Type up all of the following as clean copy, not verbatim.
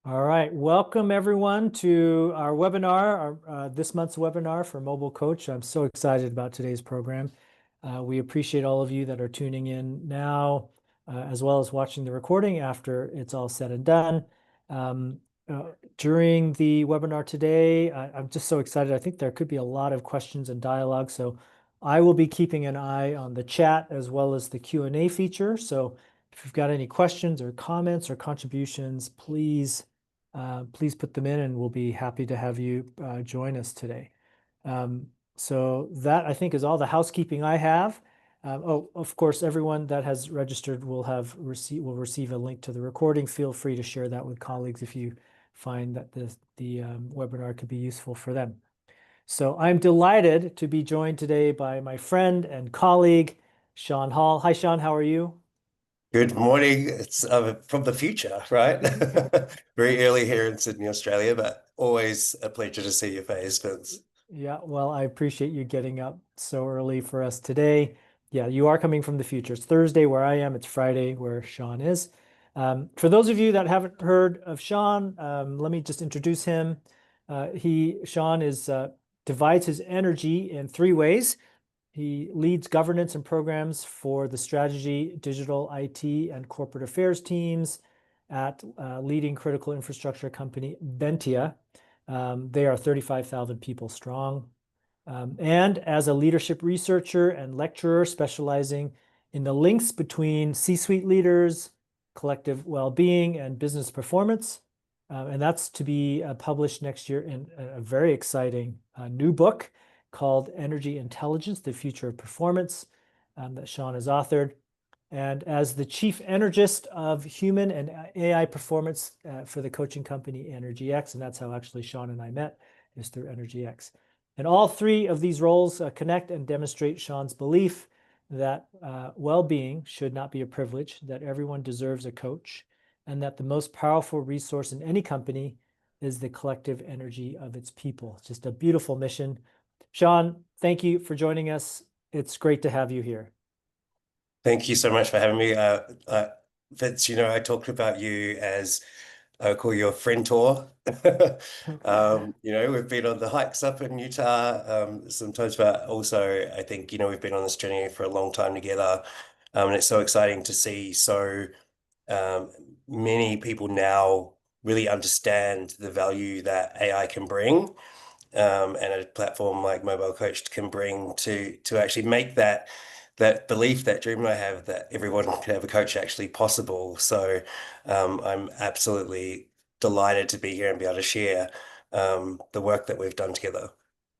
All right, welcome everyone to our webinar, this month's webinar for Mobile Coach. I'm so excited about today's program. We appreciate all of you that are tuning in now, as well as watching the recording after it's all said and done. Um, During the webinar today, I'm just so excited. I think there could be a lot of questions and dialogue, so I will be keeping an eye on the chat as well as the Q&A feature. So if you've got any questions or comments or contributions, please put them in and we'll be happy to have you join us today. So that I think is all the housekeeping I have. Oh, of course, everyone that has registered will receive a link to the recording. Feel free to share that with colleagues if you find that the webinar could be useful for them. So I'm delighted to be joined today by my friend and colleague, Sean Hall. Hi, Sean, how are you? Good morning. It's from the future, right? Very early here in Sydney, Australia, but always a pleasure to see your face, Vince. Yeah, well, I appreciate you getting up so early for us today. Yeah, you are coming from the future. It's Thursday where I am. It's Friday where Sean is. For those of you that haven't heard of Sean, let me just introduce him. Sean divides his energy in three ways. He leads governance and programs for the strategy, digital IT, and corporate affairs teams at leading critical infrastructure company Ventia. They are 35,000 people strong. And as a leadership researcher and lecturer specializing in the links between C-suite leaders, collective well-being, and business performance. And that's to be published next year in a very exciting new book called Energy Intelligence, The Future of Performance, that Sean has authored. And as the chief energist of human and AI performance for the coaching company EnergX, and that's how actually Sean and I met, is through EnergX. And all three of these roles connect and demonstrate Sean's belief that well-being should not be a privilege, that everyone deserves a coach, and that the most powerful resource in any company is the collective energy of its people. It's just a beautiful mission. Sean, thank you for joining us. It's great to have you here. Thank you so much for having me. Vince, I talked about you as I call you a friend tour. We've been on the hikes up in Utah, sometimes, but also I think, we've been on this journey for a long time together. And it's so exciting to see um, many people now really understand the value that AI can bring, and a platform like Mobile Coach can bring to actually make that belief, that dream I have that everyone can have a coach actually possible. So I'm absolutely delighted to be here and be able to share the work that we've done together.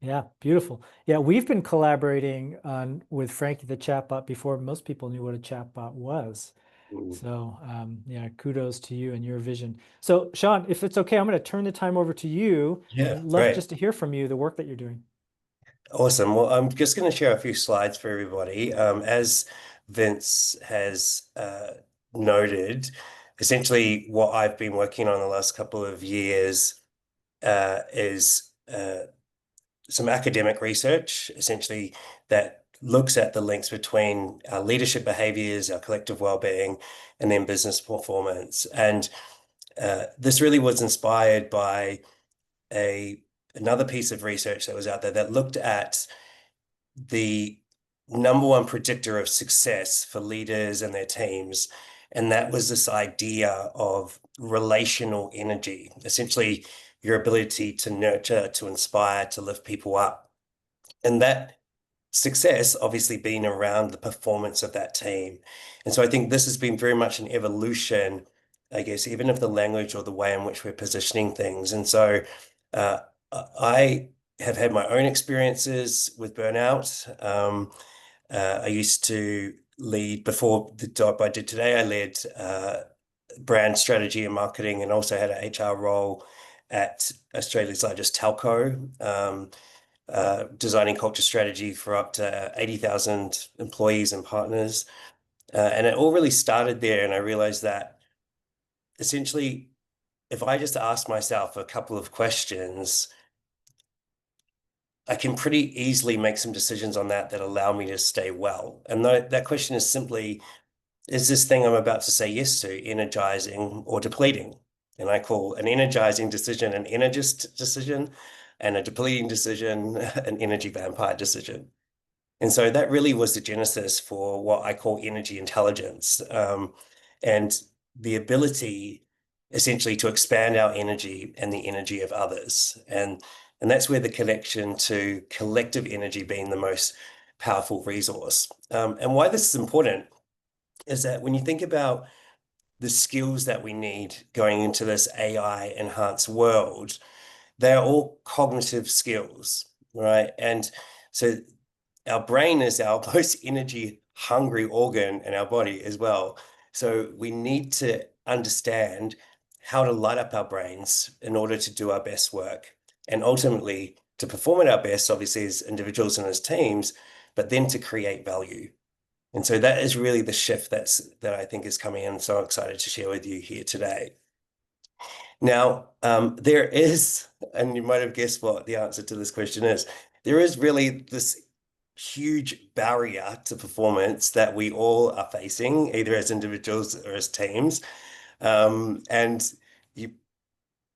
Yeah, beautiful. Yeah, we've been collaborating on with Franky the chatbot before most people knew what a chatbot was. Mm. So yeah, kudos to you and your vision. So Sean, if it's okay, I'm going to turn the time over to you Yeah, and love great. just to hear from you, the work that you're doing. Awesome. Well, I'm just going to share a few slides for everybody. As Vince has noted, essentially what I've been working on the last couple of years is some academic research, essentially, that looks at the links between our leadership behaviors, our collective well-being, and then business performance. And this really was inspired by a another piece of research that was out there that looked at the number one predictor of success for leaders and their teams. And that was this idea of relational energy, essentially your ability to nurture, to inspire, to lift people up. And that success obviously being around the performance of that team. And so I think this has been very much an evolution, I guess, even of the language or the way in which we're positioning things. And so uh, I have had my own experiences with burnout. I used to lead, before the job I did today, I led brand strategy and marketing and also had an HR role at Australia's largest telco. Designing culture strategy for up to 80,000 employees and partners. And it all really started there. And I realized that essentially, if I just ask myself a couple of questions, I can pretty easily make some decisions on that allow me to stay well. And that question is simply, is this thing I'm about to say yes to energizing or depleting? And I call an energizing decision an energist decision, and a depleting decision an energy vampire decision. And so that really was the genesis for what I call energy intelligence, and the ability essentially to expand our energy and the energy of others. And that's where the connection to collective energy being the most powerful resource. And why this is important is that when you think about the skills that we need going into this AI enhanced world, they're all cognitive skills, right? And so our brain is our most energy hungry organ in our body as well. So we need to understand how to light up our brains in order to do our best work and ultimately to perform at our best, obviously, as individuals and as teams, but then to create value. And so that is really the shift that I think is coming in. So excited to share with you here today. Now, there is, and you might have guessed what the answer to this question is, there is really this huge barrier to performance that we all are facing, either as individuals or as teams. And you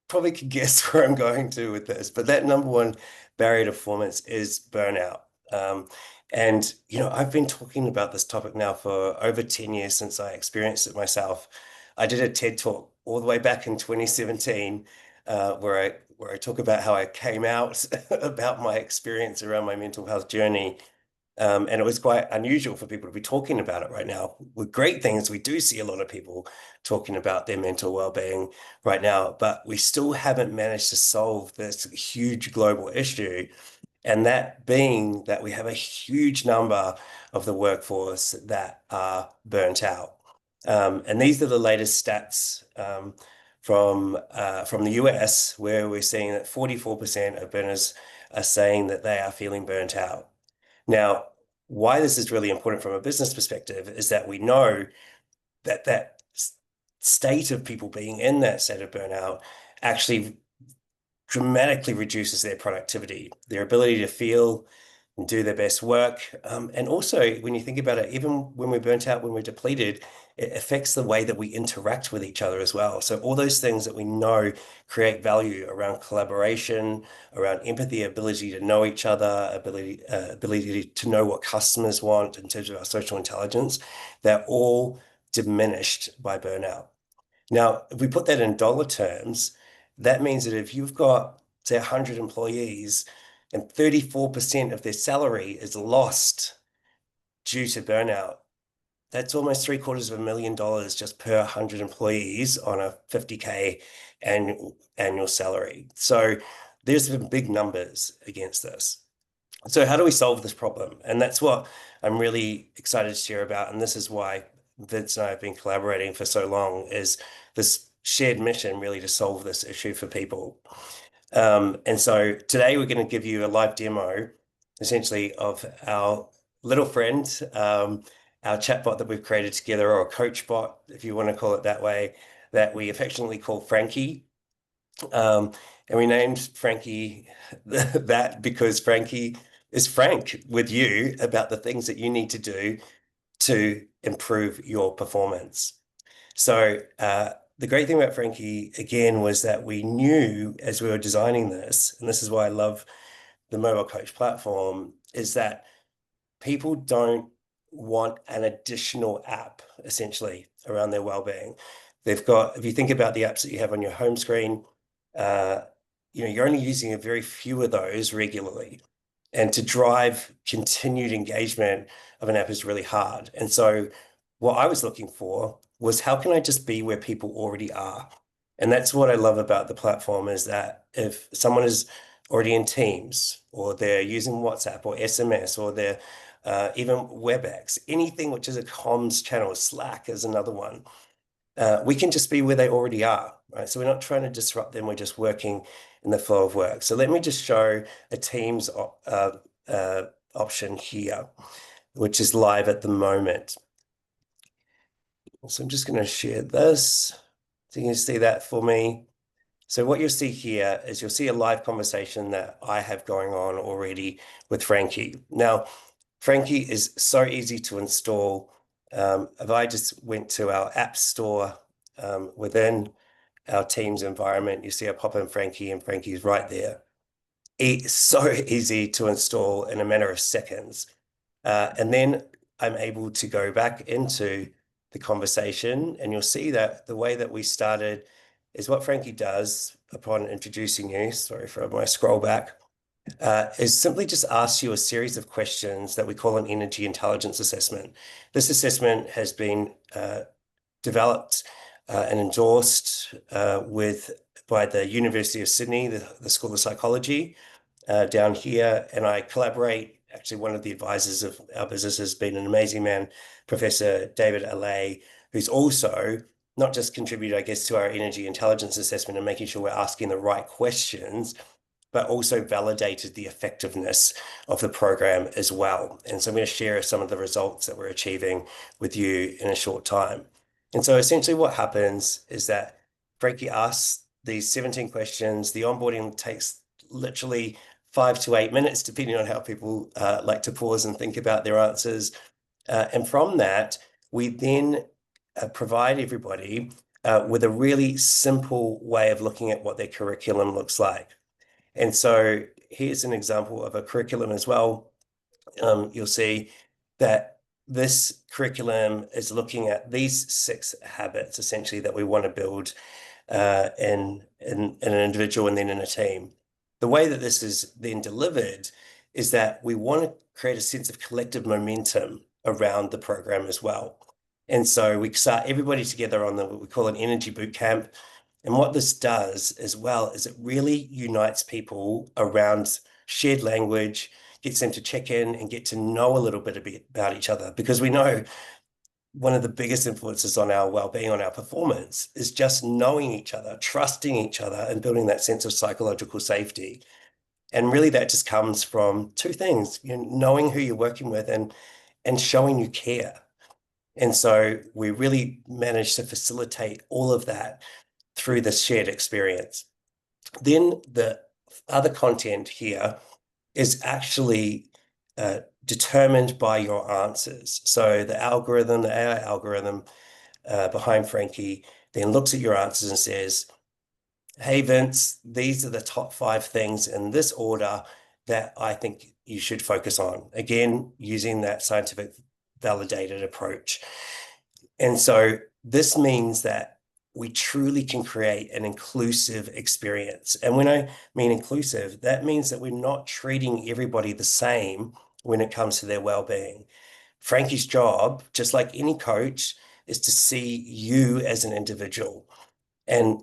probably could guess where I'm going to with this, but that number one barrier to performance is burnout. And I've been talking about this topic now for over 10 years since I experienced it myself. I did a TED talk all the way back in 2017, where I talk about how I came out about my experience around my mental health journey. And it was quite unusual for people to be talking about it right now. With great things, we do see a lot of people talking about their mental well-being right now, but we still haven't managed to solve this huge global issue. And that being that we have a huge number of the workforce that are burnt out. And these are the latest stats from the US, where we're seeing that 44% of burners are saying that they are feeling burnt out. Now, why this is really important from a business perspective is that we know that state of people being in that state of burnout actually dramatically reduces their productivity, their ability to feel and do their best work. And also, when you think about it, even when we're burnt out, when we're depleted, it affects the way that we interact with each other as well. So all those things that we know create value around collaboration, around empathy, ability to know each other, ability to know what customers want in terms of our social intelligence, they're all diminished by burnout. Now, if we put that in dollar terms, that means that if you've got, say, 100 employees and 34% of their salary is lost due to burnout, that's almost $750,000 just per 100 employees on a 50K annual salary. So there's some big numbers against this. So how do we solve this problem? And that's what I'm really excited to share about. And this is why Vince and I have been collaborating for so long, is this shared mission really to solve this issue for people. And so today we're going to give you a live demo, essentially, of our little friend, our chatbot that we've created together, or a coach bot, if you want to call it that way, that we affectionately call Franky. And we named Franky that because Franky is frank with you about the things that you need to do to improve your performance. So the great thing about Franky, again, was that we knew as we were designing this, and this is why I love the mobile coach platform, is that people don't want an additional app, essentially, around their well-being. They've got, if you think about the apps that you have on your home screen, uh, you're only using a very few of those regularly. And to drive continued engagement of an app is really hard. And so what I was looking for was, how can I just be where people already are? And that's what I love about the platform, is that if someone is already in Teams, or they're using WhatsApp or SMS, or they're even WebEx, anything which is a comms channel, Slack is another one, we can just be where they already are, right? So we're not trying to disrupt them. We're just working in the flow of work. So let me just show a Teams option here, which is live at the moment. So I'm just going to share this. So you can see that for me. So what you'll see here is you'll see a live conversation that I have going on already with Franky. Now, Franky is so easy to install. If I just went to our app store within our team's environment. You see I pop in Franky and Franky's right there. It's so easy to install in a matter of seconds. And then I'm able to go back into the conversation, and you'll see that the way that we started is what Franky does upon introducing you. Sorry for my scroll back. Is simply just ask you a series of questions that we call an energy intelligence assessment. This assessment has been developed and endorsed by the University of Sydney, the School of Psychology down here, and I collaborate. Actually, one of the advisors of our business has been an amazing man, Professor David Allais, who's also not just contributed, I guess, to our energy intelligence assessment and making sure we're asking the right questions, but also validated the effectiveness of the program as well. And so I'm going to share some of the results that we're achieving with you in a short time. And so essentially what happens is that Frankie asks these 17 questions. The onboarding takes literally 5 to 8 minutes, depending on how people like to pause and think about their answers. And from that, we then provide everybody with a really simple way of looking at what their curriculum looks like. And so here's an example of a curriculum as well. You'll see that this curriculum is looking at these 6 habits essentially that we want to build in an individual and then in a team. The way that this is then delivered is that we want to create a sense of collective momentum around the program as well. And so we start everybody together on what we call an energy boot camp. And what this does as well is it really unites people around shared language, gets them to check in and get to know a little bit about each other, because we know one of the biggest influences on our well-being, on our performance, is just knowing each other, trusting each other, and building that sense of psychological safety. And really that just comes from 2 things, knowing who you're working with and showing you care. And so we really managed to facilitate all of that through this shared experience. Then the other content here is actually determined by your answers. So the algorithm, the AI algorithm behind Franky, then looks at your answers and says, hey, Vince, these are the top 5 things in this order that I think you should focus on. Again, using that scientific validated approach. And so this means that we truly can create an inclusive experience. And when I mean inclusive, that means that we're not treating everybody the same when it comes to their well-being. Franky's job, just like any coach, is to see you as an individual. And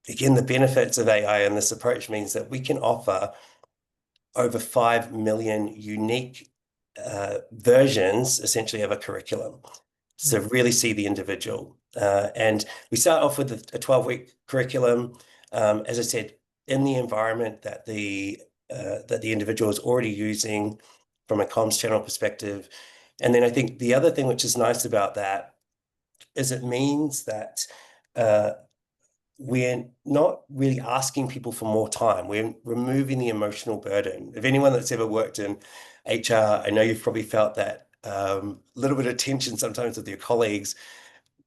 again, the benefits of AI and this approach means that we can offer over 5 million unique versions, essentially, of a curriculum. So really see the individual. And we start off with a 12-week curriculum, as I said, in the environment that the individual is already using from a comms channel perspective. And then I think the other thing which is nice about that is it means that we're not really asking people for more time. We're removing the emotional burden. If anyone that's ever worked in HR, I know you've probably felt that little bit of tension sometimes with your colleagues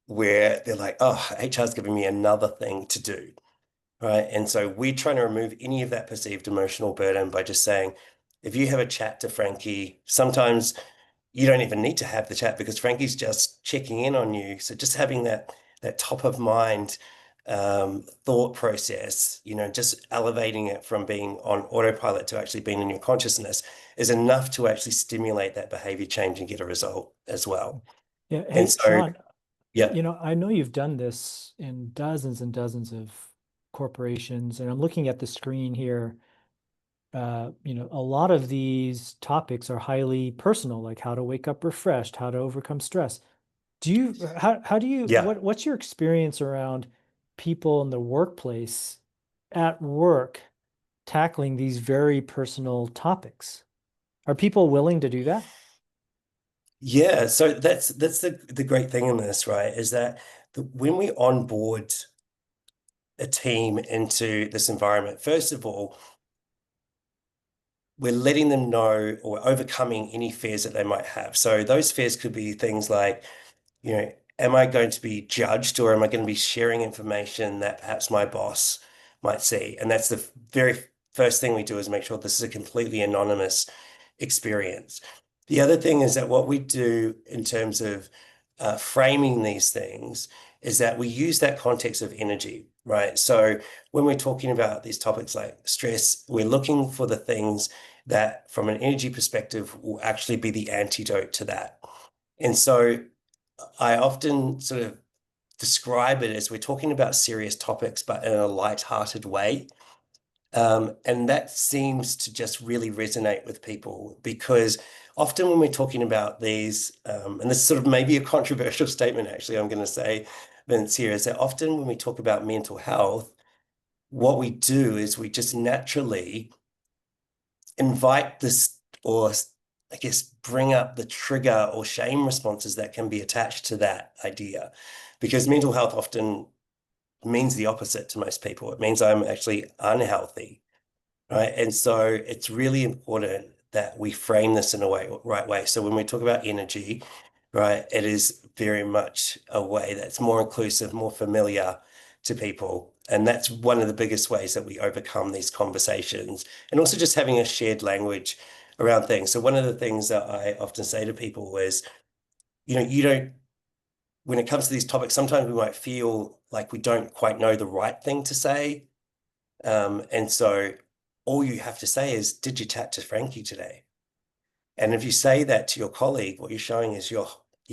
where they're like, oh, HR is giving me another thing to do, right? And so we're trying to remove any of that perceived emotional burden by just saying, if you have a chat to Franky, sometimes you don't even need to have the chat because Franky's just checking in on you. So just having that top of mind thought process, just elevating it from being on autopilot to actually being in your consciousness is enough to actually stimulate that behavior change and get a result as well. Yeah. And Hey, so, Sean, yeah, I know you've done this in dozens and dozens of corporations, and I'm looking at the screen here. A lot of these topics are highly personal, like how to wake up refreshed, how to overcome stress. How do you, yeah. what's your experience around people in the workplace at work tackling these very personal topics? Are people willing to do that? Yeah, so that's the great thing in this, right? Is that when we onboard a team into this environment, first of all, we're letting them know or overcoming any fears that they might have. So those fears could be things like, am I going to be judged, or am I going to be sharing information that perhaps my boss might see? And that's the very first thing we do, is make sure this is a completely anonymous experience. The other thing is that what we do in terms of framing these things is that we use that context of energy, right? So when we're talking about these topics like stress, we're looking for the things that, from an energy perspective, will actually be the antidote to that. And so I often sort of describe it as we're talking about serious topics, but in a light-hearted way. And that seems to just really resonate with people, because often when we're talking about these, and this is sort of maybe a controversial statement, actually, I'm going to say, Vince, here, is that often when we talk about mental health, what we do is we just naturally invite this, or I guess bring up the trigger or shame responses that can be attached to that idea. Because mental health often means the opposite to most people. It means I'm actually unhealthy, right? And so it's really important that we frame this in a right way. So when we talk about energy, right, it is very much a way that's more inclusive, more familiar to people. And that's one of the biggest ways that we overcome these conversations, and also just having a shared language around things. So one of the things that I often say to people is, you don't, when it comes to these topics, sometimes we might feel like we don't quite know the right thing to say. And so all you have to say is, did you chat to Franky today? And if you say that to your colleague, what you're showing is you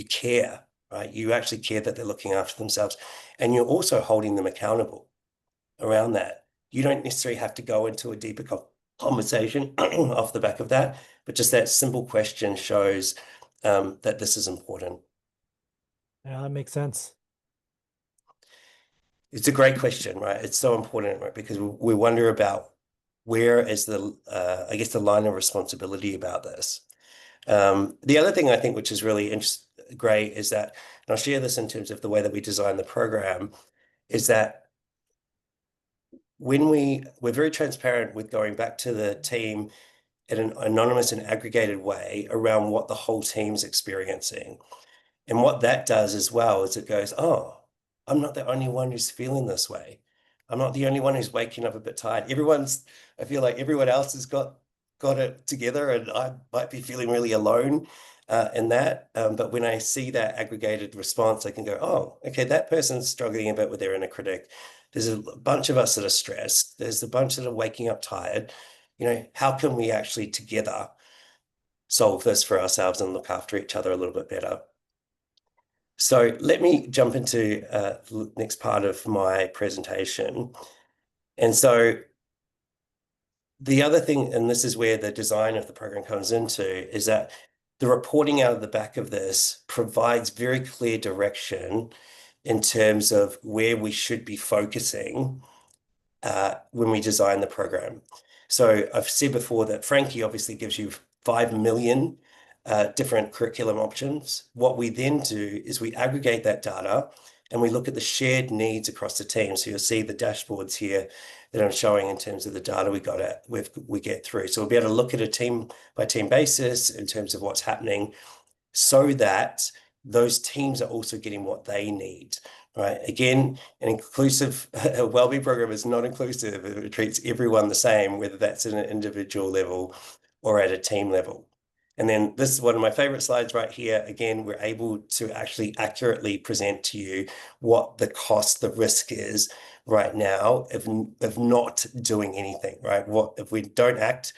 care, right? You actually care that they're looking after themselves, and you're also holding them accountable around that. You don't necessarily have to go into a deeper conversation off the back of that, but just that simple question shows that this is important. Yeah, that makes sense. It's a great question, right? It's so important, right? Because we wonder about where is I guess, the line of responsibility about this. The other thing I think, which is really great, is that, and I'll share this in terms of the way that we design the program, is that when we're very transparent with going back to the team in an anonymous and aggregated way around what the whole team's experiencing. And what that does as well is it goes, oh, I'm not the only one who's feeling this way. I'm not the only one who's waking up a bit tired. I feel like everyone else has got it together, and I might be feeling really alone in that. But when I see that aggregated response, I can go, oh, okay, that person's struggling a bit with their inner critic. There's a bunch of us that are stressed. There's a bunch that are waking up tired. How can we actually together solve this for ourselves and look after each other a little bit better? So let me jump into the next part of my presentation. And so the other thing, and this is where the design of the program comes into, is that the reporting out of the back of this provides very clear direction in terms of where we should be focusing when we design the program. So I've said before that Franky obviously gives you 5 million different curriculum options. What we then do is we aggregate that data and we look at the shared needs across the team. So you'll see the dashboards here that I'm showing in terms of the data we get through. So we'll be able to look at a team by team basis in terms of what's happening, so that those teams are also getting what they need, right? Again, an inclusive wellbeing program is not inclusive. It treats everyone the same, whether that's at an individual level or at a team level. And then this is one of my favorite slides right here. Again, we're able to actually accurately present to you what the cost, the risk is right now of not doing anything, right? What if we don't act?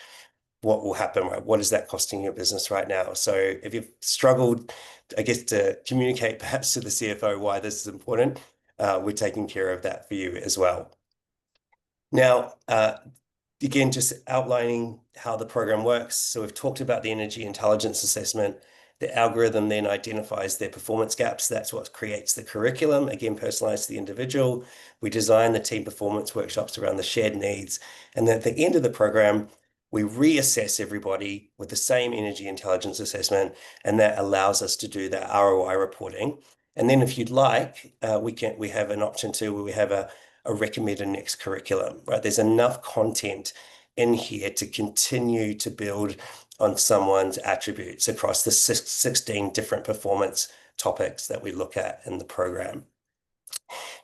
What will happen, right? What is that costing your business right now? So if you've struggled, I guess, to communicate perhaps to the CFO why this is important, we're taking care of that for you as well. Now, again, just outlining how the program works. So we've talked about the energy intelligence assessment. The algorithm then identifies their performance gaps. That's what creates the curriculum, again, personalized to the individual. We design the team performance workshops around the shared needs. And then at the end of the program, we reassess everybody with the same energy intelligence assessment, and that allows us to do that ROI reporting. And then if you'd like, we have an option too, where we have a recommended next curriculum, right? There's enough content in here to continue to build on someone's attributes across the 16 different performance topics that we look at in the program.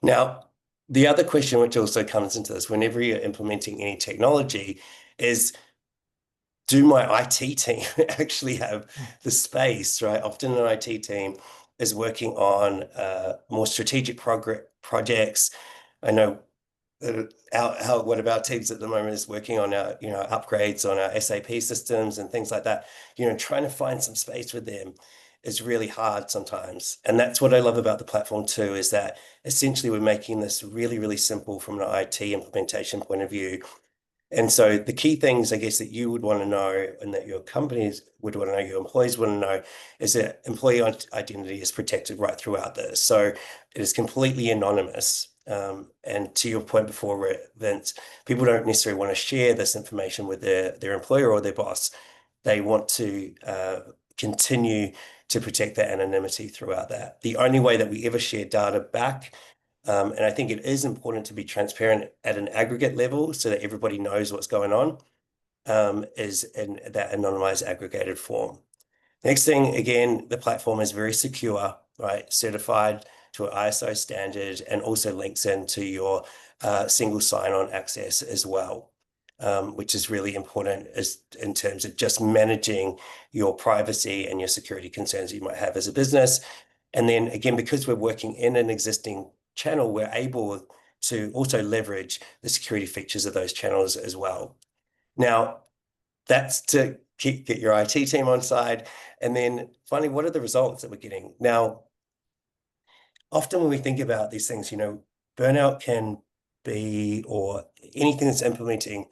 Now, the other question which also comes into this whenever you're implementing any technology is, do my IT team actually have the space, right? Often an IT team is working on more strategic projects. I know one of our teams at the moment is working on our, upgrades on our SAP systems and things like that. Trying to find some space with them is really hard sometimes. And that's what I love about the platform too, is that essentially we're making this really, really simple from an IT implementation point of view. And so the key things, I guess, that you would want to know and that your companies would want to know, your employees want to know, is that employee identity is protected right throughout this. So it is completely anonymous. And to your point before, Vince, people don't necessarily want to share this information with their employer or their boss. They want to continue to protect their anonymity throughout that. The only way that we ever share data back, and I think it is important to be transparent at an aggregate level so that everybody knows what's going on, is in that anonymized aggregated form. Next thing, again, the platform is very secure, right? Certified to an ISO standard and also links into your single sign-on access as well, which is really important in terms of just managing your privacy and your security concerns you might have as a business. And then again, because we're working in an existing channel, we're able to also leverage the security features of those channels as well. Now, that's to get your IT team on side. And then finally, what are the results that we're getting? Now, often when we think about these things, burnout can be, or anything that's impacting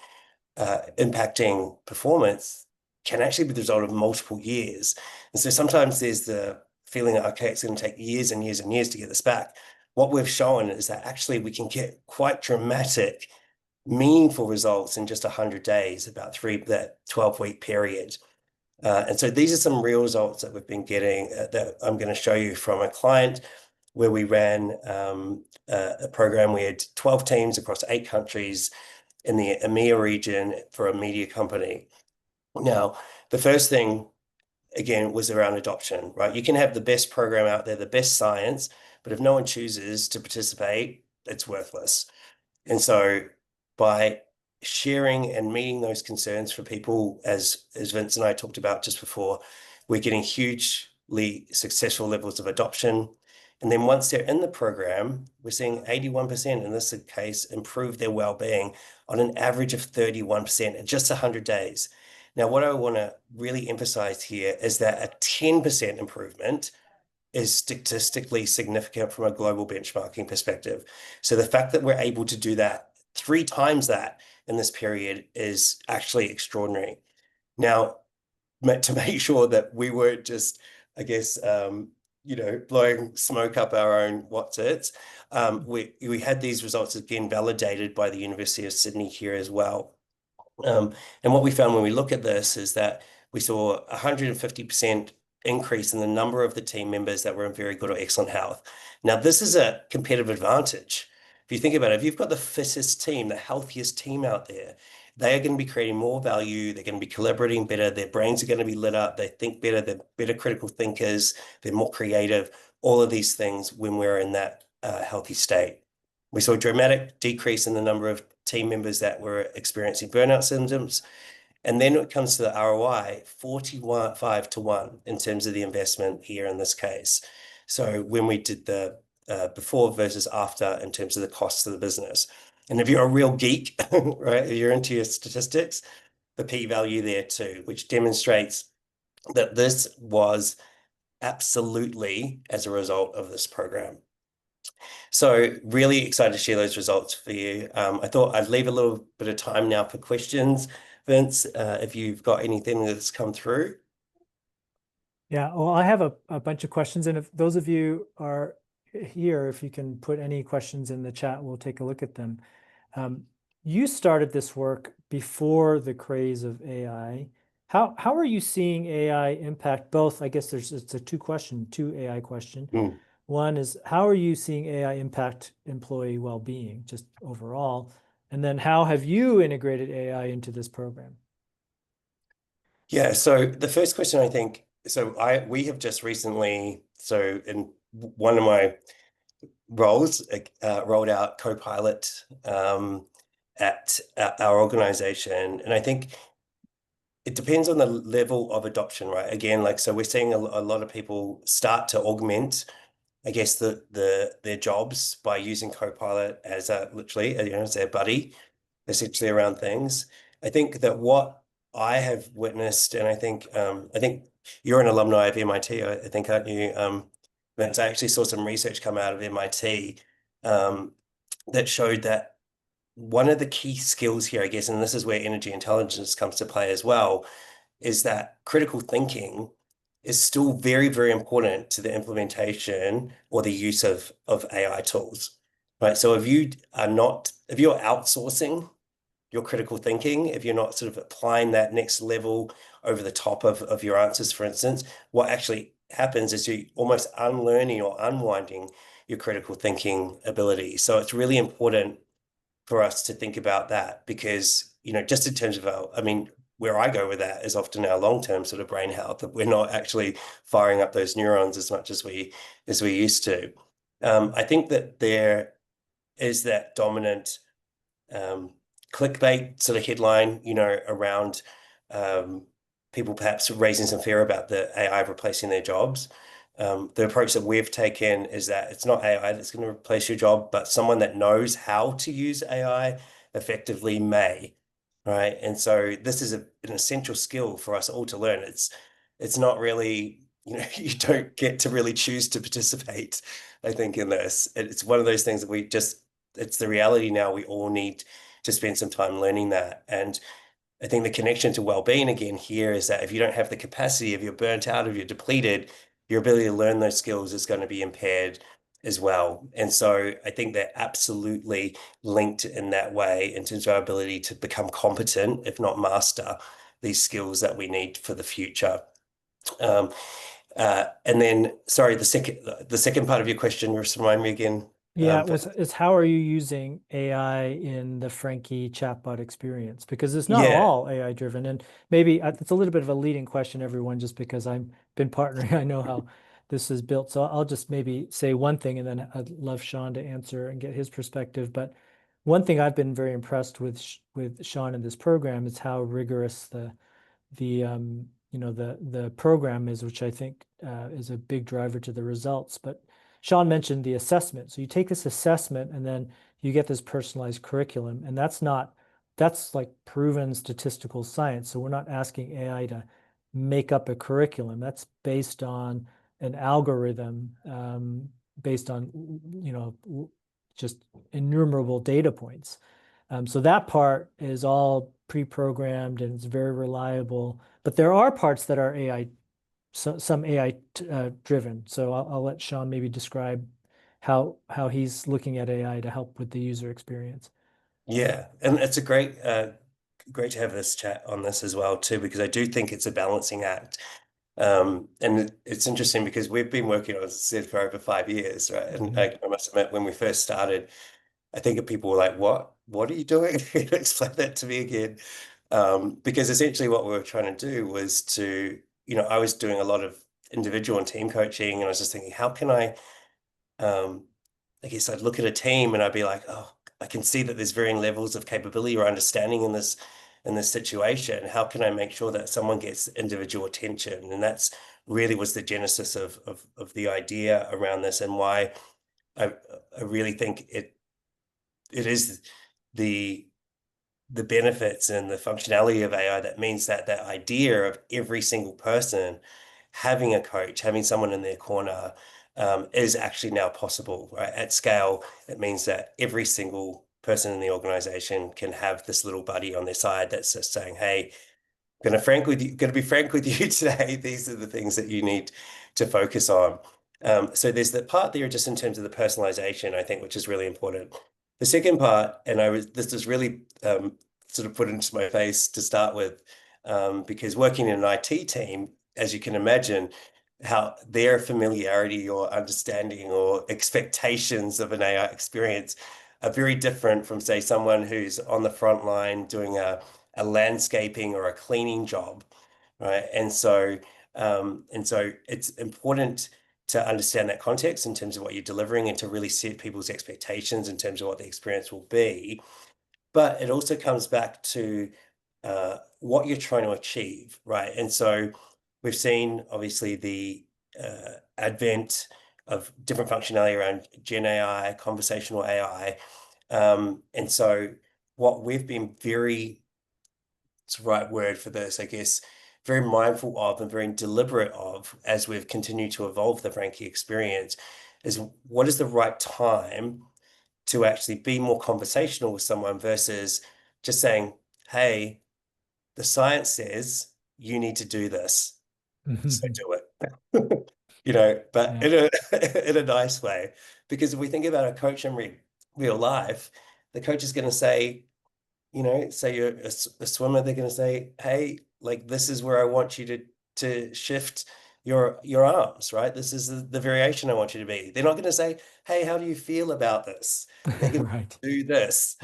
performance can actually be the result of multiple years. And so sometimes there's the feeling that, okay, it's going to take years and years and years to get this back. What we've shown is that actually we can get quite dramatic, meaningful results in just 100 days, about that 12-week period. And so these are some real results that we've been getting that I'm going to show you from a client where we ran a program. We had 12 teams across 8 countries in the EMEA region for a media company. Now, the first thing, again, was around adoption, right? You can have the best program out there, the best science, but if no one chooses to participate, it's worthless. And so by sharing and meeting those concerns for people, as Vince and I talked about just before, we're getting hugely successful levels of adoption. And then once they're in the program, we're seeing 81% in this case improve their well-being on an average of 31% in just 100 days. Now, what I want to really emphasize here is that a 10% improvement is statistically significant from a global benchmarking perspective. So the fact that we're able to do that 3 times that in this period is actually extraordinary. Now, to make sure that we weren't just, I guess, blowing smoke up our own what's-its, we had these results again validated by the University of Sydney here as well. And what we found when we look at this is that we saw 150% increase in the number of the team members that were in very good or excellent health. Now, this is a competitive advantage. If you think about it, if you've got the fittest team, the healthiest team out there, they are going to be creating more value. They're going to be collaborating better. Their brains are going to be lit up. They think better. They're better critical thinkers. They're more creative. All of these things when we're in that healthy state. We saw a dramatic decrease in the number of team members that were experiencing burnout symptoms. And then when it comes to the ROI, 45 to 1 in terms of the investment here in this case. So when we did the before versus after in terms of the costs of the business. And if you're a real geek, right, if you're into your statistics, the p-value there too, which demonstrates that this was absolutely as a result of this program. So really excited to share those results for you. I thought I'd leave a little bit of time now for questions. Vince, if you've got anything that's come through. Yeah, well, I have a bunch of questions, and if those of you are here, if you can put any questions in the chat, we'll take a look at them. You started this work before the craze of AI. How are you seeing AI impact both? I guess it's a two AI question. Mm. One is, how are you seeing AI impact employee well-being just overall? And then how have you integrated AI into this program? Yeah, so the first question I think, we have just recently So in one of my roles, rolled out Copilot at our organization. And I think it depends on the level of adoption, right? Again, like, so we're seeing a lot of people start to augment, I guess, their jobs by using Copilot as a literally, as their buddy, essentially around things. I think that what I have witnessed, and I think you're an alumni of MIT, I think, aren't you? Vince, I actually saw some research come out of MIT um, that showed that one of the key skills here, I guess, and this is where energy intelligence comes to play as well, is that critical thinking is still very, very important to the implementation or the use of AI tools, right? So if you're outsourcing your critical thinking, if you're not sort of applying that next level over the top of your answers, for instance, what actually happens is you almost unlearning or unwinding your critical thinking ability. So it's really important for us to think about that because, just in terms of I mean, where I go with that is often our long-term sort of brain health, that we're not actually firing up those neurons as much as we used to. I think that there is that dominant um, clickbait sort of headline, around um, people perhaps raising some fear about the AI replacing their jobs. The approach that we've taken is that it's not AI that's going to replace your job, but someone that knows how to use AI effectively may, right? And so this is an essential skill for us all to learn. It's not really, you don't get to really choose to participate, I think, in this. It's one of those things that it's the reality now. We all need to spend some time learning that. And I think the connection to well-being again here is that if you don't have the capacity, if you're burnt out, if you're depleted, your ability to learn those skills is going to be impaired as well. And so I think they're absolutely linked in that way in terms of our ability to become competent, if not master, these skills that we need for the future. Um, and then, sorry, the second part of your question, just remind me again. Yeah, it's how are you using AI in the Franky chatbot experience? Because it's not Yeah, all AI driven. And maybe it's a little bit of a leading question, everyone, just because I've been partnering. I know how this is built. So I'll just maybe say one thing and then I'd love Sean to answer and get his perspective. But one thing I've been very impressed with with Sean in this program is how rigorous the program is, which I think is a big driver to the results. But Sean mentioned the assessment. So you take this assessment and then you get this personalized curriculum, and that's like proven statistical science. So we're not asking AI to make up a curriculum. That's based on an algorithm, based on just innumerable data points. So that part is all pre-programmed and it's very reliable. But there are parts that are AI, some AI driven. So I'll let Sean maybe describe how he's looking at AI to help with the user experience. yeah, and it's a great to have this chat on this as well too, because I do think it's a balancing act. And it's interesting because we've been working on, as I said, for over 5 years, right? And Mhm. I must admit, when we first started, I think people were like, "What? What are you doing?" Explain that to me again. Because essentially, what we were trying to do was I was doing a lot of individual and team coaching, and I was just thinking, how can um, I guess I'd look at a team and I'd be like, oh, I can see that there's varying levels of capability or understanding in this situation. How can I make sure that someone gets individual attention? And that's really was the genesis of the idea around this and why I I really think it is the the benefits and the functionality of AI that means that that idea of every single person having a coach, having someone in their corner, is actually now possible, right? At scale, it means that every single person in the organization can have this little buddy on their side that's just saying, "Hey, going to be frank with you today. These are the things that you need to focus on." So there's the part there just in terms of the personalization, I think, which is really important. The second part, and this is really sort of put into my face to start with, because working in an IT team, as you can imagine, how their familiarity or understanding or expectations of an AI experience are very different from, say, someone who's on the front line doing a landscaping or a cleaning job, right? And so it's important to understand that context in terms of what you're delivering and to really set people's expectations in terms of what the experience will be. But it also comes back to what you're trying to achieve, right? And so we've seen obviously the advent of different functionality around Gen AI, conversational AI. And so what we've been very, it's the right word for this, I guess, very mindful of and very deliberate of as we've continued to evolve the Franky experience is what is the right time to actually be more conversational with someone versus just saying, hey, the science says you need to do this, so do it. But Yeah. in a in a nice way. Because if we think about a coach in real life, the coach is going to say, say you're a swimmer, they're going to say, hey, like this is where I want you to shift your arms, right? This is the variation I want you to be. They're not going to say, hey, how do you feel about this? They're going to Right. do this,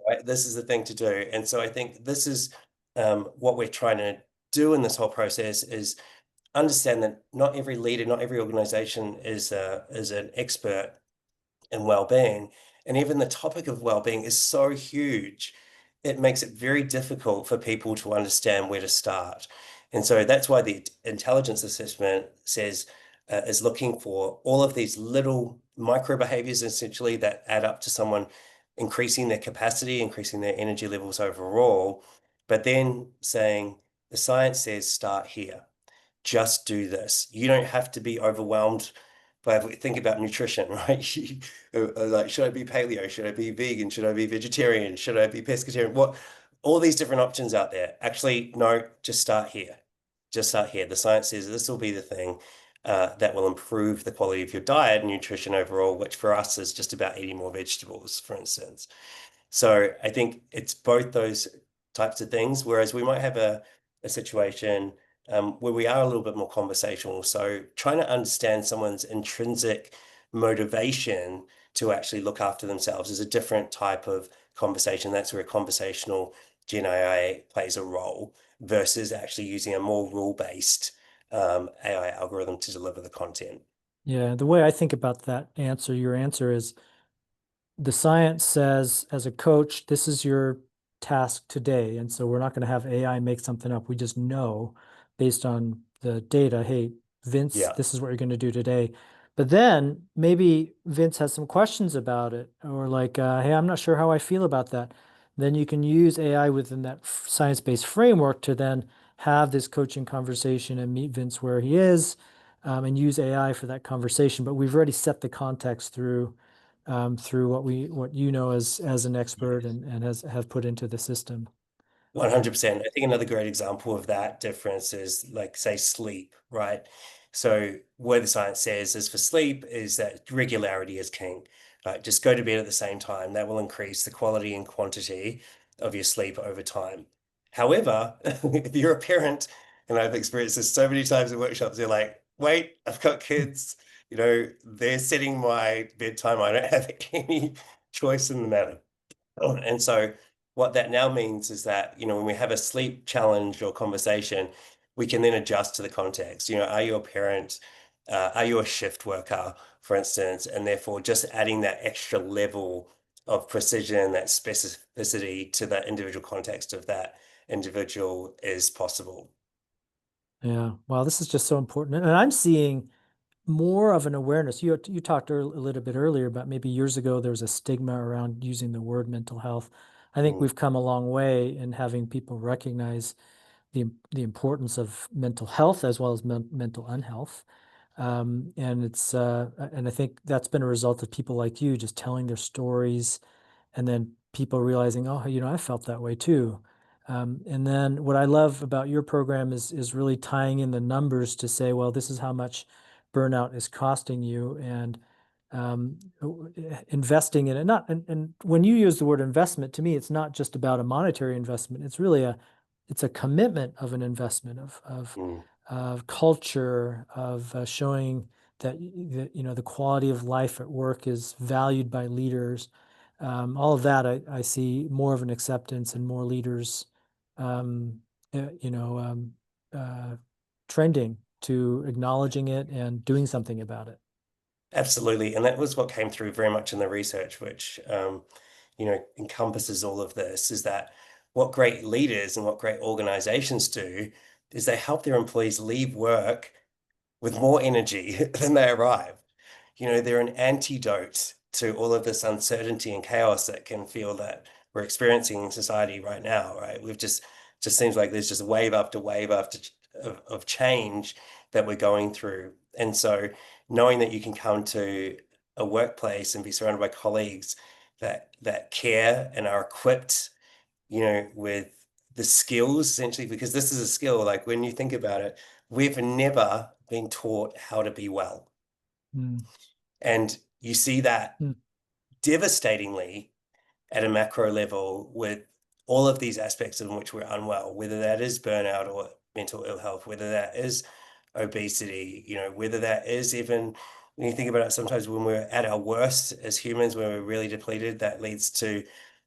right? This is the thing to do. And so I think this is what we're trying to do in this whole process is understand that not every leader, not every organization is an expert and well-being. And even the topic of well-being is so huge, it makes it very difficult for people to understand where to start. And so that's why the intelligence assessment says is looking for all of these little micro behaviors essentially that add up to someone increasing their capacity, increasing their energy levels overall, but then saying the science says start here, just do this. You don't have to be overwhelmed by if we think about nutrition, right? Like, should I be paleo? Should I be vegan? Should I be vegetarian? Should I be pescatarian? What, all these different options out there. Actually, no, just start here. Just start here. The science says this will be the thing that will improve the quality of your diet and nutrition overall, which for us is just about eating more vegetables, for instance. So I think it's both those types of things, whereas we might have a situation where we are a little bit more conversational. So trying to understand someone's intrinsic motivation to actually look after themselves is a different type of conversation. That's where conversational Gen AI plays a role versus actually using a more rule-based AI algorithm to deliver the content. Yeah. The way I think about that answer, your answer is the science says, as a coach, this is your task today. And so we're not going to have AI make something up. We just know based on the data, hey, Vince, Yeah, this is what you're going to do today. But then maybe Vince has some questions about it, or like, hey, I'm not sure how I feel about that. Then you can use AI within that science-based framework to then have this coaching conversation and meet Vince where he is, and use AI for that conversation. But we've already set the context through what you know as an expert and has have put into the system. Yeah. 100%. I think another great example of that difference is like, say, sleep, right? So where the science says is for sleep is that regularity is king, right? Just go to bed at the same time. That will increase the quality and quantity of your sleep over time. However, if you're a parent, and I've experienced this so many times in workshops, they're like, wait, I've got kids, they're setting my bedtime. I don't have any choice in the matter. And so what that now means is that, when we have a sleep challenge or conversation, we can then adjust to the context. Are you a parent? Are you a shift worker, for instance? And therefore just adding that extra level of precision, that specificity to the individual context of that individual is possible. Yeah. Wow, this is just so important. And I'm seeing more of an awareness. You talked a little bit earlier about maybe years ago there was a stigma around using the word mental health. I think Mm, we've come a long way in having people recognize the importance of mental health as well as mental unhealth. And I think that's been a result of people like you just telling their stories and then people realizing, oh, I felt that way too. And then what I love about your program is really tying in the numbers to say, well, this is how much burnout is costing you, and um, investing in it. Not and when you use the word investment, to me, it's not just about a monetary investment. It's a commitment of an investment mm. of culture, of showing that the quality of life at work is valued by leaders. All of that I see more of an acceptance and more leaders um, uh, you know um, uh, trending to acknowledging it and doing something about it. Absolutely. And that was what came through very much in the research, which, encompasses all of this, is that what great leaders and what great organizations do is they help their employees leave work with more energy than they arrived. They're an antidote to all of this uncertainty and chaos that can feel that we're experiencing in society right now, right? Just seems like there's just wave after wave after of change that we're going through. And so knowing that you can come to a workplace and be surrounded by colleagues that care and are equipped, with the skills essentially, because this is a skill, like when you think about it, we've never been taught how to be well. Mm, And you see that mm, devastatingly at a macro level with all of these aspects in which we're unwell, whether that is burnout or mental ill health, whether that is obesity, whether that is even when you think about it, sometimes when we're at our worst as humans, when we're really depleted, that leads to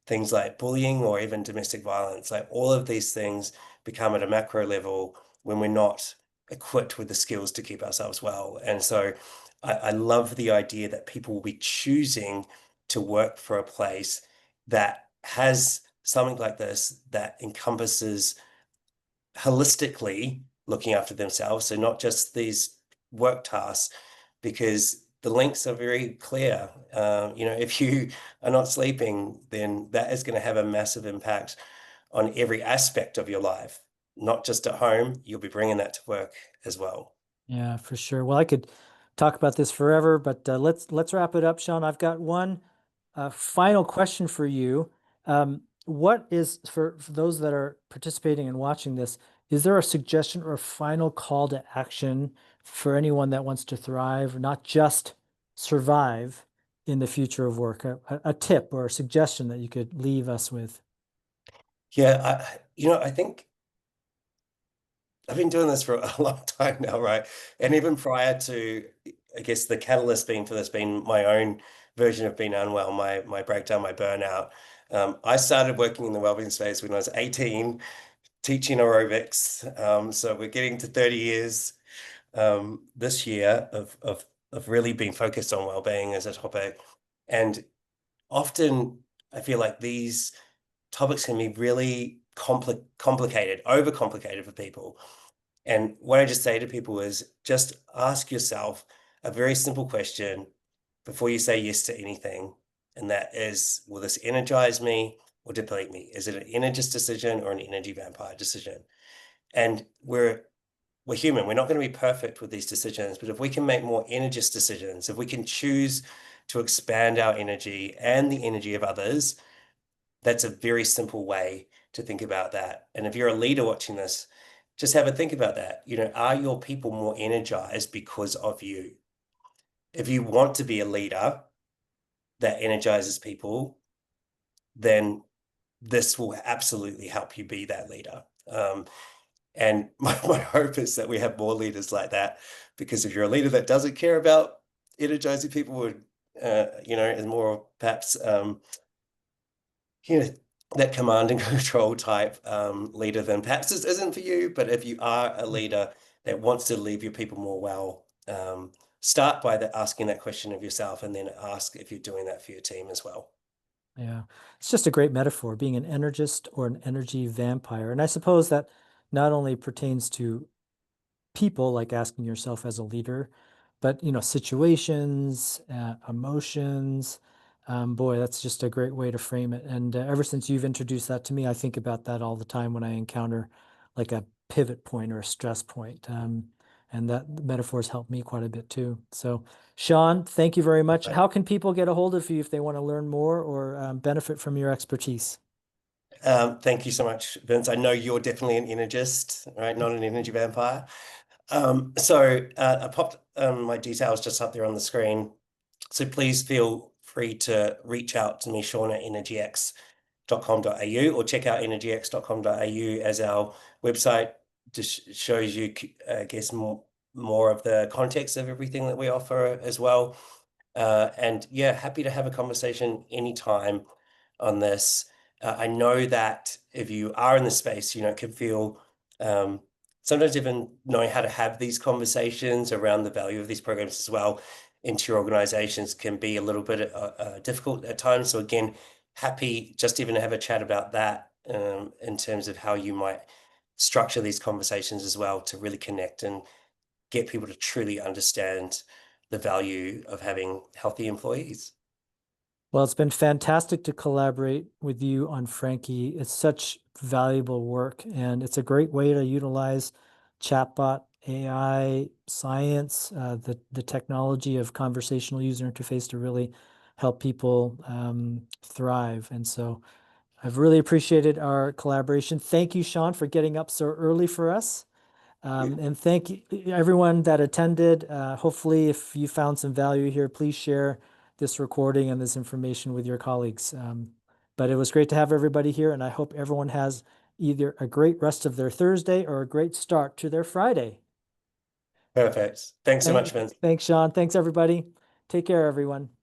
things like bullying or even domestic violence. Like all of these things become at a macro level when we're not equipped with the skills to keep ourselves well. And so I love the idea that people will be choosing to work for a place that has something like this that encompasses holistically looking after themselves. So not just these work tasks, because the links are very clear. If you are not sleeping, then that is going to have a massive impact on every aspect of your life, not just at home. You'll be bringing that to work as well. yeah, for sure. Well, I could talk about this forever, but let's wrap it up, Sean. I've got one final question for you. What is for those that are participating and watching this, is there a suggestion or a final call to action for anyone that wants to thrive, not just survive in the future of work? A tip or a suggestion that you could leave us with? Yeah, I think I've been doing this for a long time now, right? And even prior to, I guess, the catalyst being for this being my own version of being unwell, my breakdown, my burnout. I started working in the wellbeing space when I was 18, teaching aerobics. So we're getting to 30 years this year of really being focused on wellbeing as a topic. And often I feel like these topics can be really complicated, overcomplicated for people. And what I just say to people is just ask yourself a very simple question before you say yes to anything. And that is, will this energize me or deplete me? Is it an energist decision or an energy vampire decision? And we're human. We're not going to be perfect with these decisions, but if we can make more energist decisions, if we can choose to expand our energy and the energy of others, that's a very simple way to think about that. And if you're a leader watching this, just have a think about that. Are your people more energized because of you? If you want to be a leader that energizes people, then this will absolutely help you be that leader. And my hope is that we have more leaders like that, because if you're a leader that doesn't care about energizing people, would is more perhaps you know, that command and control type leader, then perhaps this isn't for you. But if you are a leader that wants to leave your people more well, start by asking that question of yourself, and then ask if you're doing that for your team as well. Yeah, it's just a great metaphor, being an energist or an energy vampire. And I suppose that not only pertains to people, like asking yourself as a leader, but situations, emotions. Boy, that's just a great way to frame it. And ever since you've introduced that to me, I think about that all the time when I encounter like a pivot point or a stress point. And that metaphors help me quite a bit too. So, Sean, thank you very much. Right. How can people get a hold of you if they want to learn more or benefit from your expertise? Thank you so much, Vince. I know you're definitely an energist, right? Not an energy vampire. I popped my details just up there on the screen. So please feel free to reach out to me, Sean, at energix.com.au, or check out energix.com.au as our website. Just shows you, I guess, more of the context of everything that we offer as well. And yeah, happy to have a conversation anytime on this. I know that if you are in the space, it can feel sometimes even knowing how to have these conversations around the value of these programs as well into your organizations can be a little bit difficult at times. So again, happy just even to have a chat about that in terms of how you might structure these conversations as well to really connect and get people to truly understand the value of having healthy employees. Well, it's been fantastic to collaborate with you on Franky. It's such valuable work, and it's a great way to utilize chatbot, AI, science, the technology of conversational user interface to really help people thrive. And so I've really appreciated our collaboration. Thank you, Sean, for getting up so early for us. And thank you, everyone that attended. Hopefully, if you found some value here, please share this recording and this information with your colleagues. But it was great to have everybody here, and I hope everyone has either a great rest of their Thursday or a great start to their Friday. Perfect. Thanks so much, Vince. Thanks, Sean. Thanks, everybody. Take care, everyone.